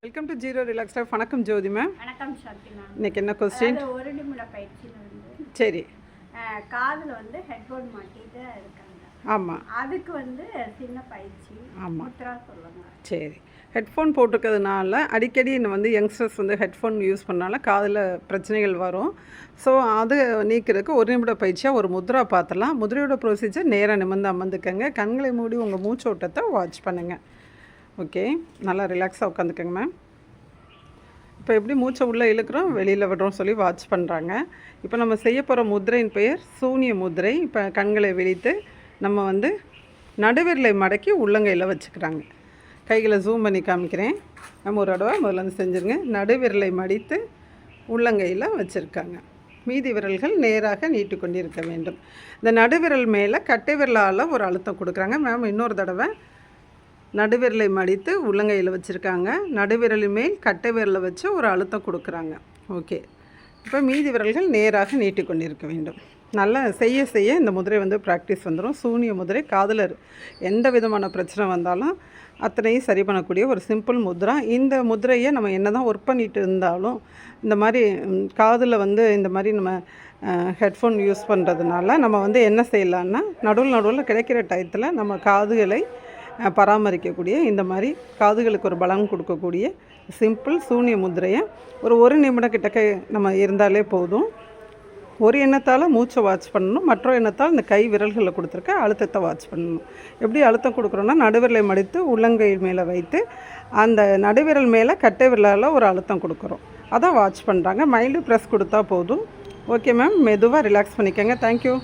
Welcome to zero relax life. வணக்கம் ஜோதி ma'am. வணக்கம் சாந்தி ma'am. இன்னைக்கு என்ன கொஸ்டின்? ஒரு நிமிட பயிற்சியில் வந்து சரி, காதில் வந்து ஹெட்ஃபோன் மாட்டிட்டு இருக்காங்க. ஆமாம், அதுக்கு வந்து சின்ன பயிற்சி. ஆமாம், முத்ரா சொல்லுங்க. சரி. ஹெட்ஃபோன் போட்டிருக்கிறதுனால அடிக்கடி வந்து யங்ஸ்டர்ஸ் வந்து ஹெட்ஃபோன் யூஸ் பண்ணால காதில் பிரச்சனைகள் வரும். ஸோ அது நீக்கிறதுக்கு ஒரு நிமிட பயிற்சியாக ஒரு முத்ரா பார்த்துலாம். முதிரையோட ப்ரொசீஜர் நேராக நிமிர்ந்து அமர்ந்துக்கங்க. கண்களை மூடி உங்கள் மூச்சோட்டத்தை வாட்ச் பண்ணுங்கள். ஓகே, நல்லா ரிலாக்ஸாக உட்காந்துக்கங்க மேம். இப்போ எப்படி மூச்சை உள்ளே இழுக்கிறோம் வெளியில் விடுறோம் சொல்லி வாட்ச் பண்ணுறாங்க. இப்போ நம்ம செய்ய போகிற முதிரையின் பெயர் சூனிய முதிரை. இப்போ கண்களை விழித்து நம்ம வந்து நடுவிரலை மடக்கி உள்ளங்கையில் வச்சுக்கிறாங்க. கைகளை ஜூம் பண்ணி காமிக்கிறேன். நம்ம ஒரு தடவை முதல்ல வந்து செஞ்சுருங்க. நடுவிரலை மடித்து உள்ளங்கையில் வச்சுருக்காங்க. மீதி விரல்கள் நேராக நீட்டு கொண்டு இருக்க வேண்டும். இந்த நடுவிரல் மேலே கட்டை விரலால் ஒரு அழுத்தம் கொடுக்குறாங்க. மேம் இன்னொரு தடவை நடுவிரலை மடித்து உள்ளங்கையில் வச்சுருக்காங்க. நடுவிரல் மேல் கட்டை விரலை வச்சு ஒரு அழுத்தம் கொடுக்குறாங்க. ஓகே, இப்போ மீதி விரல்கள் நேராக நீட்டி கொண்டிருக்க வேண்டும். நல்லா செய்ய செய்ய இந்த முதிரை வந்து ப்ராக்டிஸ் வந்துடும். சூனிய முதிரை காதில் எந்த விதமான பிரச்சனை வந்தாலும் அத்தனையும் சரி பண்ணக்கூடிய ஒரு சிம்பிள் முத்ரா. இந்த முதிரையை நம்ம என்ன தான் ஒர்க் பண்ணிட்டு இருந்தாலும் இந்த மாதிரி காதில் வந்து இந்த மாதிரி நம்ம ஹெட்ஃபோன் யூஸ் பண்ணுறதுனால நம்ம வந்து என்ன செய்யலான்னா நடுவில் கிடைக்கிற டயத்தில் நம்ம காதுகளை பராமரிக்கக்கூடிய இந்த மாதிரி காதுகளுக்கு ஒரு பலம் கொடுக்கக்கூடிய சிம்பிள் சூனிய முதிரையை ஒரு நிமிடம் கிட்டக்க நம்ம இருந்தாலே போதும். ஒரு எண்ணத்தால் மூச்சை வாட்ச் பண்ணணும், மற்றொரு எண்ணத்தால் இந்த கை விரல்களில் கொடுத்துருக்க அழுத்தத்தை வாட்ச் பண்ணணும். எப்படி அழுத்தம் கொடுக்குறோன்னா நடுவிரலை மடித்து உள்ளங்கை மேலே வைத்து அந்த நடுவிரல் மேலே கட்டை விரலால் ஒரு அழுத்தம் கொடுக்குறோம். அதான் வாட்ச் பண்ணுறாங்க. மைல்டு ப்ரெஸ் கொடுத்தா போதும். ஓகே மேம், மெதுவாக ரிலாக்ஸ் பண்ணிக்கோங்க. தேங்க்யூ.